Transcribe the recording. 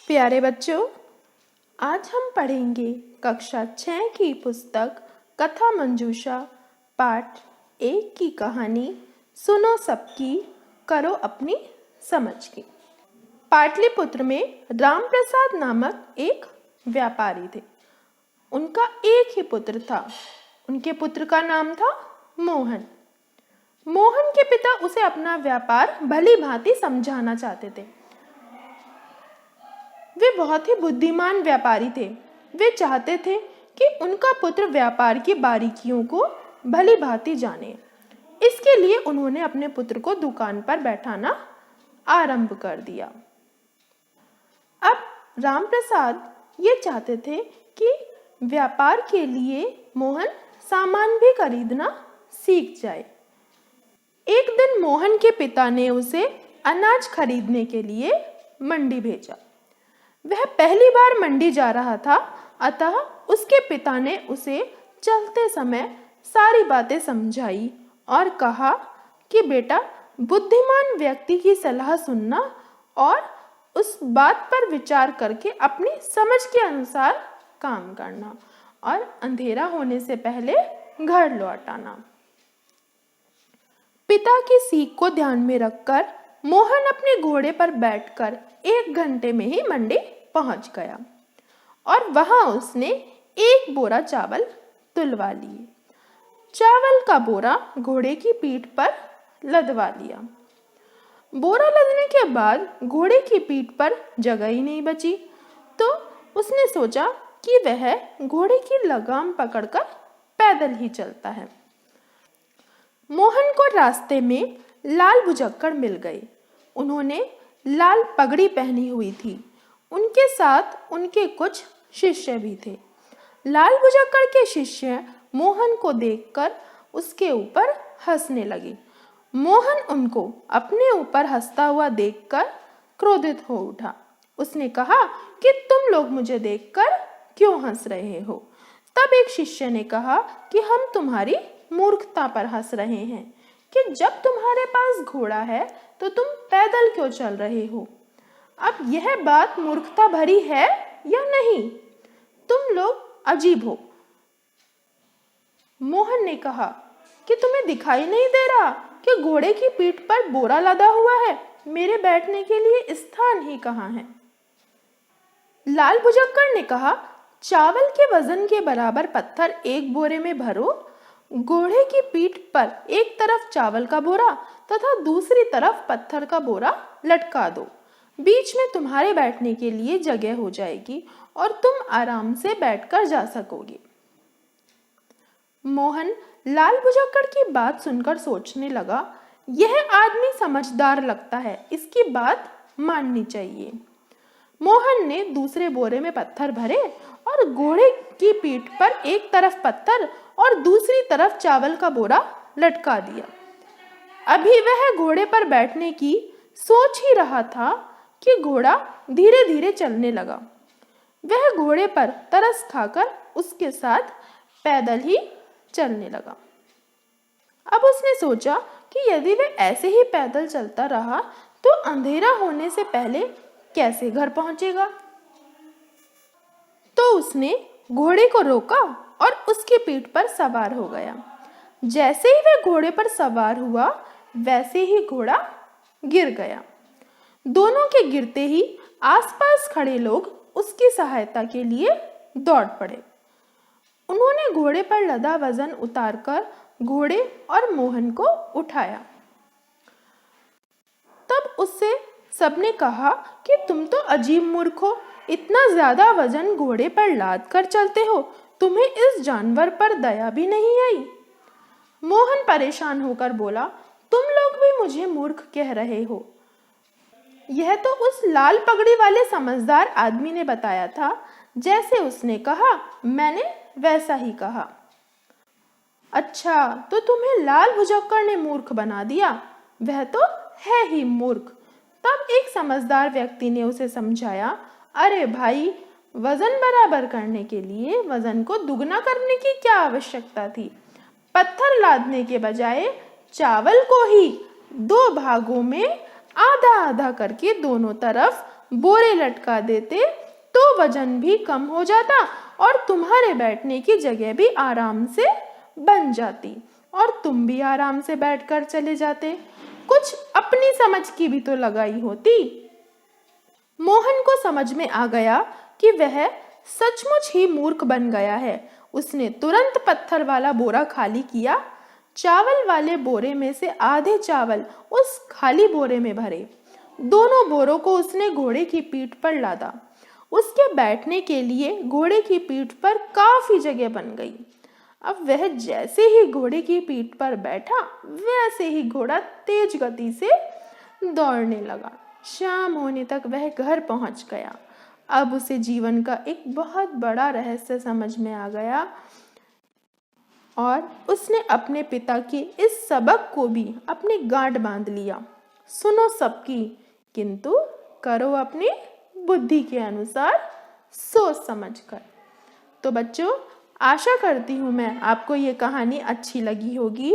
प्यारे बच्चों, आज हम पढ़ेंगे कक्षा 6 की पुस्तक कथा मंजूषा पाठ 1 की कहानी सुनो सबकी, करो अपनी समझ की। पाटलिपुत्र में रामप्रसाद नामक एक व्यापारी थे। उनका एक ही पुत्र था। उनके पुत्र का नाम था मोहन। मोहन के पिता उसे अपना व्यापार भली भांति समझाना चाहते थे। वे बहुत ही बुद्धिमान व्यापारी थे। वे चाहते थे कि उनका पुत्र व्यापार की बारीकियों को भली भांति जाने। इसके लिए उन्होंने अपने पुत्र को दुकान पर बैठाना आरंभ कर दिया। अब रामप्रसाद ये चाहते थे कि व्यापार के लिए मोहन सामान भी खरीदना सीख जाए। एक दिन मोहन के पिता ने उसे अनाज खरीदने के लिए मंडी भेजा। वह पहली बार मंडी जा रहा था, अतः उसके पिता ने उसे चलते समय सारी बातें समझाई और कहा कि बेटा, बुद्धिमान व्यक्ति की सलाह सुनना और उस बात पर विचार करके अपनी समझ के अनुसार काम करना और अंधेरा होने से पहले घर लौट आना। पिता की सीख को ध्यान में रखकर मोहन अपने घोड़े पर बैठकर 1 घंटे में ही मंडी पहुंच गया और वहां उसने 1 बोरा चावल तुलवा लिए। चावल का बोरा घोड़े की पीठ पर लदवा लिया। बोरा लदने के बाद घोड़े की पीठ पर जगह ही नहीं बची, तो उसने सोचा कि वह घोड़े की लगाम पकड़कर पैदल ही चलता है। मोहन को रास्ते में लाल भुजक्कड़ मिल गए। उन्होंने लाल पगड़ी पहनी हुई थी। उनके साथ उनके कुछ शिष्य भी थे। लाल भुजक्कड़ के शिष्य मोहन को देखकर उसके ऊपर हंसने लगे। मोहन उनको अपने ऊपर हंसता हुआ देखकर क्रोधित हो उठा। उसने कहा कि तुम लोग मुझे देखकर क्यों हंस रहे हो? तब एक शिष्य ने कहा कि हम तुम्हारी मूर्खता पर हंस रहे हैं कि जब तुम्हारे पास घोड़ा है तो तुम पैदल क्यों चल रहे हो? अब यह बात मूर्खता भरी है या नहीं? तुम लोग अजीब हो। मोहन ने कहा कि तुम्हें दिखाई नहीं दे रहा कि घोड़े की पीठ पर बोरा लदा हुआ है? मेरे बैठने के लिए स्थान ही कहाँ है? लाल भुजक्कड़ ने कहा, चावल के वजन के बराबर पत्थर एक बोरे में भरो, घोड़े की पीठ पर एक तरफ चावल का बोरा तथा दूसरी तरफ पत्थर का बोरा लटका दो। बीच में तुम्हारे बैठने के लिए जगह हो जाएगी और तुम आराम से बैठकर जा सकोगे। मोहन लाल भुजक्कड़ की बात सुनकर सोचने लगा, यह आदमी समझदार लगता है, इसकी बात माननी चाहिए। मोहन ने दूसरे बोरे में पत्थर भरे और घोड़े की पीठ पर एक तरफ पत्थर और दूसरी तरफ चावल का बोरा लटका दिया। अभी वह घोड़े पर बैठने की सोच ही रहा था कि घोड़ा धीरे धीरे चलने लगा। वह घोड़े पर तरस खाकर उसके साथ पैदल ही चलने लगा। अब उसने सोचा कि यदि वह ऐसे ही पैदल चलता रहा तो अंधेरा होने से पहले कैसे घर पहुंचेगा? तो उसने घोड़े को रोका और उसकी पीठ पर सवार हो गया। जैसे ही वह घोड़े पर सवार हुआ, वैसे ही घोड़ा गिर गया। दोनों के गिरते ही आसपास खड़े लोग उसकी सहायता के लिए दौड़ पड़े। उन्होंने घोड़े पर लदा वजन उतारकर घोड़े और मोहन को उठाया। तब उससे सबने कहा कि तुम तो अजीब मूर्ख हो, इतना ज्यादा वजन घोड़े पर लाद कर चलते हो, तुम्हें इस जानवर पर दया भी नहीं आई। मोहन परेशान होकर बोला, तुम लोग भी मुझे मूर्ख कह रहे हो। यह तो उस लाल पगड़ी वाले समझदार आदमी ने बताया था। जैसे उसने कहा मैंने वैसा ही कहा। अच्छा, तो तुम्हें लाल भुजक्कड़ ने मूर्ख बना दिया? वह तो है ही मूर्ख। तब एक समझदार व्यक्ति ने उसे समझाया, अरे भाई, वजन बराबर करने के लिए वजन को दुगना करने की क्या आवश्यकता थी? पत्थर लादने के बजाय चावल को ही 2 भागों में आधा आधा करके दोनों तरफ बोरे लटका देते तो वजन भी कम हो जाता और तुम्हारे बैठने की जगह भी आराम से बन जाती और तुम भी आराम से बैठकर चले जाते। कुछ अपनी समझ की भी तो लगाई होती। मोहन को समझ में आ गया कि वह सचमुच ही मूर्ख बन गया है। उसने तुरंत पत्थर वाला बोरा खाली किया, चावल वाले बोरे में से आधे चावल उस खाली बोरे में भरे। दोनों बोरों को उसने घोड़े की पीठ पर लादा। उसके बैठने के लिए घोड़े की पीठ पर काफी जगह बन गई। अब वह जैसे ही घोड़े की पीठ पर बैठा, वैसे ही घोड़ा तेज गति से दौड़ने लगा। शाम होने तक वह घर पहुंच गया। अब उसे जीवन का एक बहुत बड़ा रहस्य समझ में आ गया और उसने अपने पिता के इस सबक को भी अपनी गांठ बांध लिया। सुनो सबकी, किंतु करो अपनी बुद्धि के अनुसार, सोच समझकर। तो बच्चों, आशा करती हूँ मैं आपको ये कहानी अच्छी लगी होगी